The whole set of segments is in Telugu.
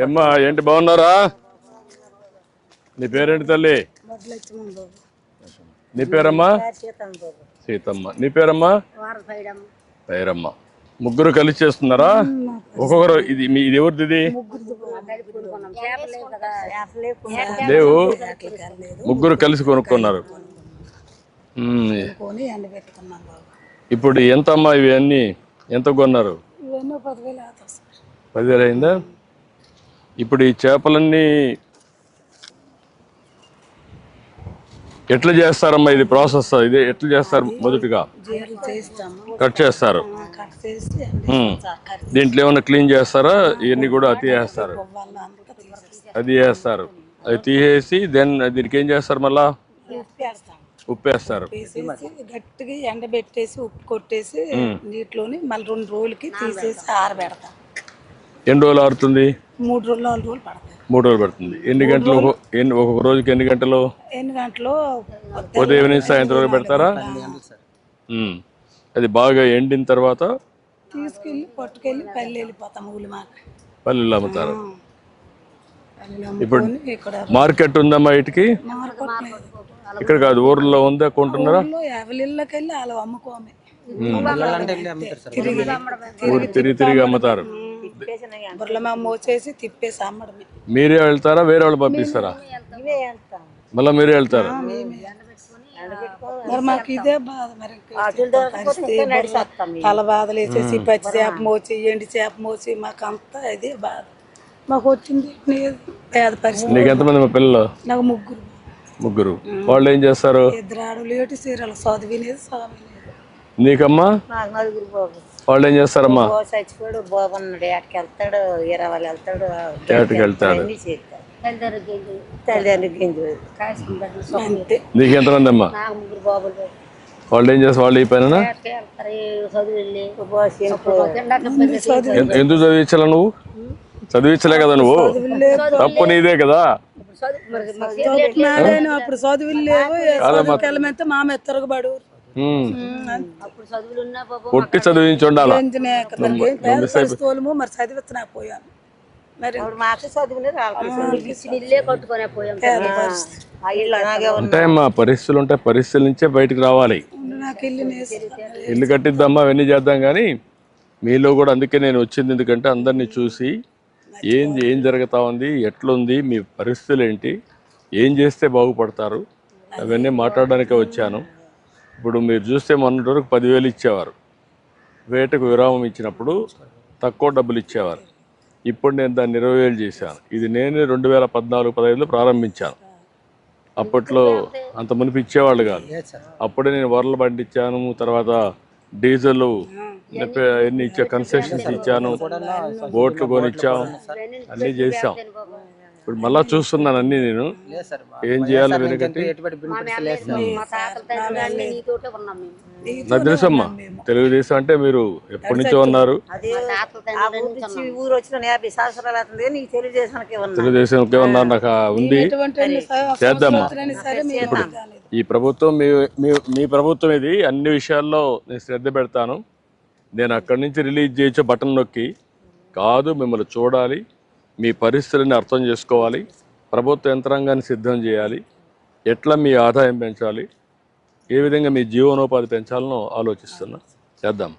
ఏమ్మా ఏంటి బాగున్నారా? నీ పేరేంటి తల్లి? నీ పేరమ్మా? సీతమ్మ. నీ పేరమ్మా? పేరమ్మ. ముగ్గురు కలిసి చేస్తున్నారా? ఒక్కొక్కరు ఇది ఎవరిది? ఇది లేవు, ముగ్గురు కలిసి కొనుక్కున్నారు. ఇప్పుడు ఎంత అమ్మా ఇవి అన్ని ఎంత కొన్నారు? 10,000 అయిందా? ఇప్పుడు ఈ చేపలన్నీ ఎట్లా చేస్తారమ్మా? ఇది ప్రాసెస్ ఇది ఎట్లా చేస్తారు? మొదటిగా కట్ చేస్తారు, దీంట్లో ఏమైనా క్లీన్ చేస్తారా? ఇవన్నీ కూడా అది వేస్తారు, అది వేస్తారు, అది తీసేసి దీనికి ఏం చేస్తారు? మళ్ళా ఉప్పేస్తారు, గట్టిగా ఎండబెట్టేసి ఉప్పు కొట్టేసి నీటిలోని మళ్ళీ 2 రోజులకి తీసేసి ఆరబెడతాం. ఎన్ని రోజులు ఆరుతుంది? 3 రోజులు 4 రోజులు పడతాయి. 3 రోజులు పడుతుంది. ఎన్ని గంటలు? ఒక్కొక్క రోజుకి ఎన్ని గంటలు? ఉదయం నుంచి సాయంత్రం వరకు పెడతారా? అది బాగా ఎండిన తర్వాత తీసుకెళ్ళి పట్టుకెళ్ళి పల్లె వెళ్ళిపోతాం. పల్లెలు అమ్ముతారు. ఇప్పుడు మార్కెట్ ఉందమ్మా వీటికి? ఇక్కడ కాదు, ఊర్లో ఉందా? కొంటున్నారా? ఎవరిళ్ళకెళ్ళి అలా అమ్ముకోమే, తిరిగి అమ్ముతారు. మోసేసి తిప్పేసి అమ్మడమే. మీరే వెళ్తారా? వేరే వాళ్ళు పంపిస్తారా? మళ్ళీ మీరే వెళ్తారా? మరి మాకు ఇదే బాధ. మరి తల బాధలు వేసేసి పచ్చి చేప మోచి ఎండి చేప మోచి మాకు అంతా ఇదే బాధ. మాకు వచ్చింది పేద పరిస్థితి. నీకు ఎంతమంది మా పిల్లలు? నాకు ముగ్గురు. వాళ్ళు ఏం చేస్తారు? 2 ఆడవాళ్ళు, 7 చీరలు, చదివినేది చదివినేది. నీకమ్మా? వాళ్ళు ఏం చేస్తారమ్మా? చచ్చిపోయాడు బాబు అన్నాడు, ఏటకి వెళ్తాడు, ఈరవాళ్ళు వెళ్తాడు, నీకు ఎంతమంది అమ్మా? వాళ్ళు ఏం చేస్తారు? వాళ్ళు ఈ పైన ఎందుకు చదివించాల? నువ్వు చదివించలే కదా, నువ్వు తప్పు నీదే కదా. అప్పుడు చదువులు లేవు, మామ ఎత్తరగబడు కొట్టి చదివించి ఉండాలి. మరి చదివించలేకపోయాను. ఉంటాయమ్మా పరిస్థితులు, ఉంటాయి. పరిస్థితుల నుంచే బయటకు రావాలి. ఇల్లు కట్టిద్దామా, అవన్నీ చేద్దాం. కానీ మీలో కూడా అందుకే నేను వచ్చింది. ఎందుకంటే అందరినీ చూసి ఏం జరుగుతూ ఉంది, ఎట్లుంది, మీ పరిస్థితులు ఏంటి, ఏం చేస్తే బాగుపడతారు, అవన్నీ మాట్లాడడానికే వచ్చాను. ఇప్పుడు మీరు చూస్తే మొన్నటి వరకు 10,000 ఇచ్చేవారు. వేటకు విరామం ఇచ్చినప్పుడు తక్కువ డబ్బులు ఇచ్చేవారు. ఇప్పుడు నేను దాన్ని 20,000 చేశాను. ఇది నేనే 2014-15లో ప్రారంభించాను. అప్పట్లో అంత మునిపి ఇచ్చేవాళ్ళు కాదు. అప్పుడే నేను వరలు పండించాను, తర్వాత డీజిల్ ఎన్ని ఇచ్చా, కన్సెషన్స్ ఇచ్చాను, బోట్లు కొనిచ్చాం, అన్నీ చేసాం. ఇప్పుడు మళ్ళా చూస్తున్నాను అన్ని. నేను ఏం చేయాలి వెనుకటి నాకు తెలుసమ్మా. తెలుగుదేశం అంటే మీరు ఎప్పటి నుంచో ఉన్నారు. తెలుగుదేశంకే ఉన్నారు, నాకు ఉంది. చేద్దామా. ఇప్పుడు ఈ ప్రభుత్వం మీ ప్రభుత్వం ఇది. అన్ని విషయాల్లో నేను శ్రద్ధ పెడతాను. నేను అక్కడి నుంచి రిలీజ్ చేయొచ్చు బటన్ నొక్కి కాదు, మిమ్మల్ని చూడాలి, మీ పరిస్థితులని అర్థం చేసుకోవాలి, ప్రభుత్వ యంత్రాంగాన్ని సిద్ధం చేయాలి, ఎట్లా మీ ఆదాయం పెంచాలి, ఏ విధంగా మీ జీవనోపాధి పెంచాలనో ఆలోచిస్తున్నా. చేద్దాం.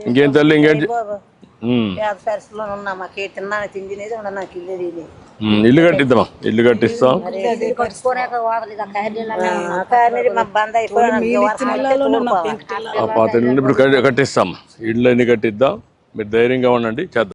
ఇంకేం తల్లి? ఇంకేంటి? ఇల్లు కట్టిద్దామా? ఇల్లు కట్టిస్తాం. పాత ఇల్లు ఇప్పుడు కట్టిస్తాం. ఇళ్ళు అన్ని కట్టిద్దాం. మీరు ధైర్యంగా ఉండండి, చేద్దాం.